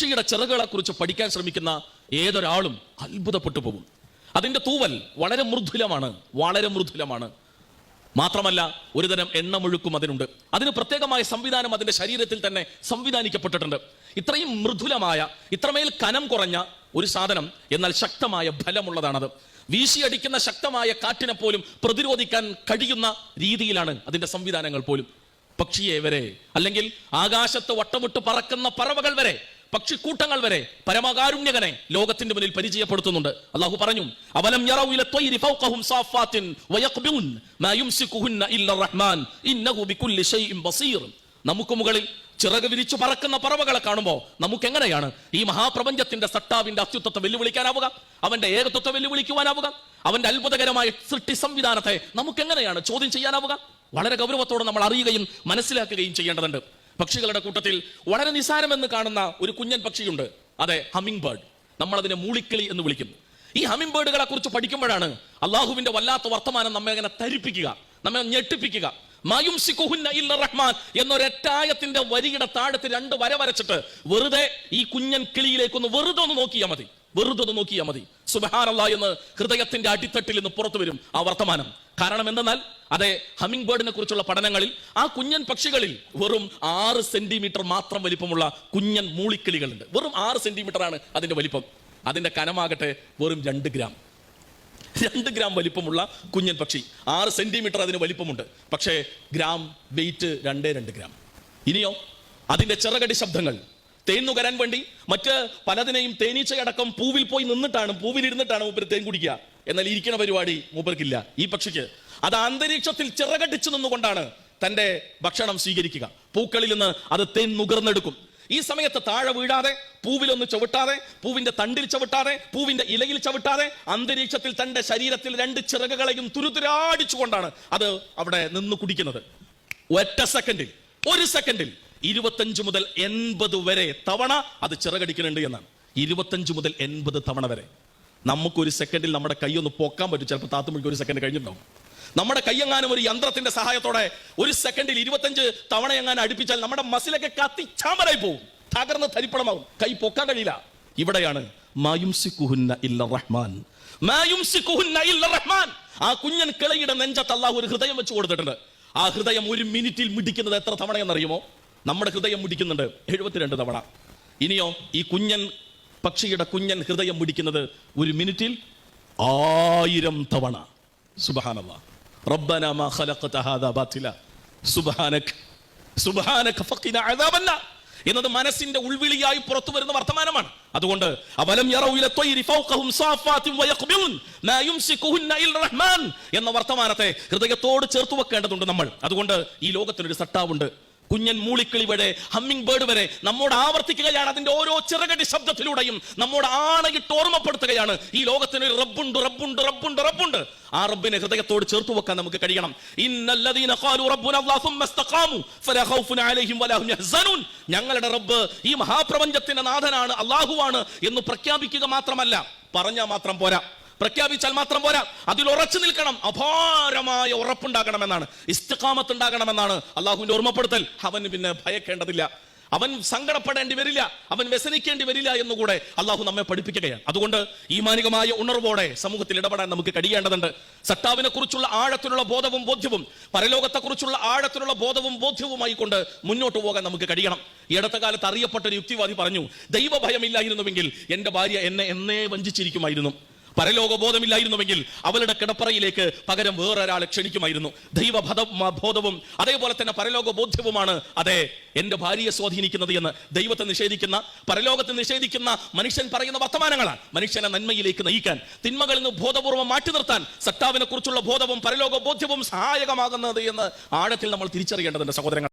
പക്ഷിയുടെ ചിറകുകളെ കുറിച്ച് പഠിക്കാൻ ശ്രമിക്കുന്ന ഏതൊരാളും അത്ഭുതപ്പെട്ടു പോകും. അതിന്റെ തൂവൽ വളരെ മൃദുലമാണ്. മാത്രമല്ല ഒരുതരം എണ്ണമൊഴുക്കും അതിനുണ്ട്. അതിന് പ്രത്യേകമായ സംവിധാനം അതിന്റെ ശരീരത്തിൽ തന്നെ സംവിധാനിക്കപ്പെട്ടിട്ടുണ്ട്. ഇത്രയും മൃദുലമായ, ഇത്രമേൽ കനം കുറഞ്ഞ ഒരു സാധനം, എന്നാൽ ശക്തമായ ബലമുള്ളതാണത്. വീശിയടിക്കുന്ന ശക്തമായ കാറ്റിനെ പോലും പ്രതിരോധിക്കാൻ കഴിയുന്ന രീതിയിലാണ് അതിന്റെ സംവിധാനങ്ങൾ പോലും. പക്ഷിയെ വരെ, അല്ലെങ്കിൽ ആകാശത്ത് വട്ടമിട്ട് പറക്കുന്ന പറവകൾ വരെ, പക്ഷിക്കൂട്ടങ്ങൾ വരെ പരമകാരുണ്യകനെ ലോകത്തിന്റെ മുന്നിൽ പരിചയപ്പെടുത്തുന്നുണ്ട്. അല്ലാഹു പറഞ്ഞു, അവലം യറൗ ഇല ത്വയ്രി ഫൗഖഹും സാഫാത്തിൻ വയഖ്ബിൻ മാ യുംസികുഹുന്ന ഇല്ല റഹ്മാൻ ഇന്നഹു ബികുല്ലി ഷൈഇൻ ബസീർ. നമുക്ക് മുകളിൽ ചിറക് വിരിച്ചു പറക്കുന്ന പറവകളെ കാണുമ്പോൾ നമുക്ക് എങ്ങനെയാണ് ഈ മഹാപ്രപഞ്ചത്തിന്റെ സട്ടാവിന്റെ അസ്തിത്വത്തെ വെല്ലുവിളിക്കാനാവുക, അവന്റെ ഏകത്വത്തെ വെല്ലുവിളിക്കുവാനാവുക, അവന്റെ അത്ഭുതകരമായ സൃഷ്ടി സംവിധാനത്തെ നമുക്ക് എങ്ങനെയാണ് ചോദ്യം ചെയ്യാനാവുക? വളരെ ഗൗരവത്തോടെ നമ്മൾ അറിയുകയും മനസ്സിലാക്കുകയും ചെയ്യേണ്ടതുണ്ട്. പക്ഷികളുടെ കൂട്ടത്തിൽ വളരെ നിസാരമെന്ന് കാണുന്ന ഒരു കുഞ്ഞൻ പക്ഷിയുണ്ട്. അതെ, ഹമ്മിങ് ബേർഡ്. നമ്മൾ അതിനെ മൂളിക്കിളി എന്ന് വിളിക്കും. ഈ ഹമ്മിങ് ബേർഡുകളെ കുറിച്ച് പഠിക്കുമ്പോഴാണ് അള്ളാഹുവിന്റെ വല്ലാത്ത വർത്തമാനം നമ്മെ അങ്ങനെ തരിപ്പിക്കുക, നമ്മെ ഞെട്ടിപ്പിക്കുക. മായുംസികുഹുന്ന ഇല്ല റഹ്മാൻ എന്നൊരൊറ്റായത്തിന്റെ വരിയുടെ താഴത്ത് 2 വര വരച്ചിട്ട് വെറുതെ ഈ കുഞ്ഞൻ കിളിയിലേക്കൊന്ന് വെറുതെ ഒന്ന് നോക്കിയാൽ മതി. സുബ്ഹാനല്ലാഹ് എന്ന് ഹൃദയത്തിന്റെ അടിത്തട്ടിൽ നിന്ന് പുറത്തു വരും ആ വർത്തമാനം. കാരണം എന്തെന്നാൽ, അതെ, ഹമ്മിങ് ബേർഡിനെ കുറിച്ചുള്ള പഠനങ്ങളിൽ ആ കുഞ്ഞൻ പക്ഷികളിൽ വെറും 6 സെന്റിമീറ്റർ മാത്രം വലിപ്പമുള്ള കുഞ്ഞൻ മൂളിക്കിളികളുണ്ട്. വെറും 6 സെന്റിമീറ്റർ ആണ് അതിന്റെ വലിപ്പം. അതിന്റെ കനമാകട്ടെ വെറും 2 ഗ്രാം. 2 ഗ്രാം വലിപ്പമുള്ള കുഞ്ഞൻ പക്ഷി. 6 സെന്റിമീറ്റർ അതിന് വലിപ്പമുണ്ട്. പക്ഷേ ഗ്രാം വെയിറ്റ് 2 ഗ്രാം. ഇനിയോ അതിന്റെ ചിറകടി ശബ്ദങ്ങൾ, തേൻ നുകരാൻ വേണ്ടി മറ്റ് പലതിനെയും തേനീച്ചയടക്കം പൂവിലിരുന്നിട്ടാണ് മൂപ്പര് തേൻ കുടിക്കുക. എന്നാൽ ഇരിക്കുന്ന പരിപാടി മൂപ്പർക്കില്ല. ഈ പക്ഷിക്ക് അത് അന്തരീക്ഷത്തിൽ ചിറകടിച്ചു നിന്നുകൊണ്ടാണ് തന്റെ ഭക്ഷണം സ്വീകരിക്കുക. പൂക്കളിൽ നിന്ന് അത് തേൻ നുകർന്നെടുക്കും. ഈ സമയത്ത് താഴെ വീഴാതെ, പൂവിലൊന്ന് ചവിട്ടാതെ, പൂവിന്റെ തണ്ടിൽ ചവിട്ടാതെ, പൂവിന്റെ ഇലയിൽ ചവിട്ടാതെ, അന്തരീക്ഷത്തിൽ തന്റെ ശരീരത്തിൽ 2 ചിറകുകളെയും തുരുതുരാടിച്ചുകൊണ്ടാണ് അത് അവിടെ നിന്ന് കുടിക്കുന്നത്. ഒരു സെക്കൻഡിൽ 25 മുതൽ 80 വരെ തവണ അത് ചിറകടിക്കുന്നുണ്ട് എന്നാണ്. 25 മുതൽ 80 തവണ വരെ. നമുക്കൊരു സെക്കൻഡിൽ നമ്മുടെ കൈ ഒന്ന് പൊക്കാൻ പറ്റും. ചിലപ്പോൾ താത്തുമുഴിക്ക് 1 സെക്കൻഡ് കഴിഞ്ഞിട്ടുണ്ടാവും. നമ്മുടെ കൈയെങ്ങാനും ഒരു യന്ത്രത്തിന്റെ സഹായത്തോടെ 1 സെക്കൻഡിൽ 25 തവണ എങ്ങാനും അടുപ്പിച്ചാൽ നമ്മുടെ മസിലൊക്കെ കത്തിച്ചാമലായി പോകും, തകർന്ന് തരിപ്പണമാവും, കൈ പൊക്കാൻ കഴിയില്ല. ഇവിടെയാണ് മായുംസികുഹുന്ന ഇല്ല റഹ്മാൻ. ആ കുഞ്ഞൻ കിളയുടെ നെഞ്ചത്ത് അല്ലാഹു ഒരു ഹൃദയം വെച്ച് കൊടുത്തിട്ടുണ്ട്. ആ ഹൃദയം 1 മിനിറ്റിൽ മിടിക്കുന്നത് എത്ര തവണയെന്നറിയുമോ? നമ്മുടെ ഹൃദയം മിടിക്കുന്നുണ്ട് 72 തവണ. ഇനിയോ ഈ പക്ഷിയുടെ കുഞ്ഞൻ ഹൃദയം മിടിക്കുന്നത് 1 മിനിറ്റിൽ 1000 തവണ. സുബ്ഹാനല്ലാഹ്. റബ്ബനാ മാ ഖലഖത ഹാദാ ബാതില സുബ്ഹാനക ഫഖിനാ അദാബന്നാർ എന്നത് മനസ്സിന്റെ ഉൾവിളിയായി പുറത്തു വരുന്ന വർത്തമാനമാണ്. അതുകൊണ്ട് അവലം യറൗ ഇല ത്വയ്രി ഫൗഖഹും സാഫാത്തിൻ വയഖ്ബിൻ മാ യുംസികുഹുന്ന ഇല്ല റഹ്മാൻ എന്ന വർത്തമാനത്തെ ഹൃദയത്തോട് ചേർത്ത് വെക്കേണ്ടതുണ്ട് നമ്മൾ. അതുകൊണ്ട് ഈ ലോകത്തിനൊരു സട്ടാവുണ്ട്. കുഞ്ഞൻ മൂളിക്കിളി വരെ, ഹമ്മിങ് ബേർഡ് വരെ നമ്മോട് ആവർത്തിക്കുകയാണ്. അതിന്റെ ഓരോ ചിറകടി ശബ്ദത്തിലൂടെയും നമ്മോട് ആണയിട്ട് ഓർമ്മപ്പെടുത്തുകയാണ് ഈ ലോകത്തിന് ഒരു റബ്ബുണ്ട്. ആ റബ്ബിനെ ഹൃദയത്തോട് ചേർത്ത് വെക്കാൻ നമുക്ക് കഴിയണം. ഇന്നല്ലദീന ഖാലു റബ്ബുന അല്ലാഹു സുമ്മ ഇസ്തഖാമു ഫലാ ഖൗഫുൻ അലൈഹിം വലാ ഹും യഹ്സനൂൻ. ഞങ്ങളുടെ റബ്ബ് ഈ മഹാപ്രപഞ്ചത്തിന്റെ നാഥനാണ്, അല്ലാഹുവാണ് എന്ന് പ്രഖ്യാപിക്കുക മാത്രമല്ല, പറഞ്ഞാൽ മാത്രം പോരാ, പ്രഖ്യാപിച്ചാൽ മാത്രം പോരാ, അതിൽ ഉറച്ചു നിൽക്കണം. അപാരമായ ഉറപ്പുണ്ടാകണമെന്നാണ്, ഇസ്തിഖാമത്ത് ഉണ്ടാകണമെന്നാണ് അള്ളാഹുവിന്റെ ഓർമ്മപ്പെടുത്തൽ. അവന് പിന്നെ ഭയക്കേണ്ടതില്ല, അവൻ സങ്കടപ്പെടേണ്ടി വരില്ല, അവൻ വ്യസനിക്കേണ്ടി വരില്ല എന്നുകൂടെ അള്ളാഹു നമ്മെ പഠിപ്പിക്കുകയാണ്. അതുകൊണ്ട് ഈമാനികമായ ഉണർവോടെ സമൂഹത്തിൽ ഇടപെടാൻ നമുക്ക് കഴിയേണ്ടതുണ്ട്. സട്ടാവിനെ കുറിച്ചുള്ള ആഴത്തിലുള്ള ബോധവും ബോധ്യവും, പരലോകത്തെ കുറിച്ചുള്ള ആഴത്തിലുള്ള ബോധവും ബോധ്യവുമായി കൊണ്ട് മുന്നോട്ട് പോകാൻ നമുക്ക് കഴിയണം. ഈ അടുത്ത കാലത്ത് അറിയപ്പെട്ട ഒരു യുക്തിവാദി പറഞ്ഞു, ദൈവഭയമില്ലായിരുന്നുവെങ്കിൽ എന്റെ ഭാര്യ എന്നെ എന്നേ വഞ്ചിച്ചിരിക്കുമായിരുന്നു. പരലോകബോധമില്ലായിരുന്നുവെങ്കിൽ അവളുടെ കിടപ്പറയിലേക്ക് പകരം വേറൊരാളെ ക്ഷണിക്കുമായിരുന്നു. ദൈവബോധവും അതേപോലെ തന്നെ പരലോക ബോധ്യവുമാണ് അതെ എന്റെ ഭാര്യയെ സ്വാധീനിക്കുന്നത് എന്ന് ദൈവത്തെ നിഷേധിക്കുന്ന, പരലോകത്തെ നിഷേധിക്കുന്ന മനുഷ്യൻ പറയുന്ന വർത്തമാനങ്ങളാണ് മനുഷ്യനെ നന്മയിലേക്ക് നയിക്കാൻ, തിന്മകളിൽ നിന്ന് ബോധപൂർവ്വം മാറ്റി നിർത്താൻ സട്ടാവിനെ കുറിച്ചുള്ള ബോധവും പരലോക ബോധ്യവും സഹായകമാകുന്നത് എന്ന് ആഴത്തിൽ നമ്മൾ തിരിച്ചറിയേണ്ടതുണ്ട് സഹോദരങ്ങൾ.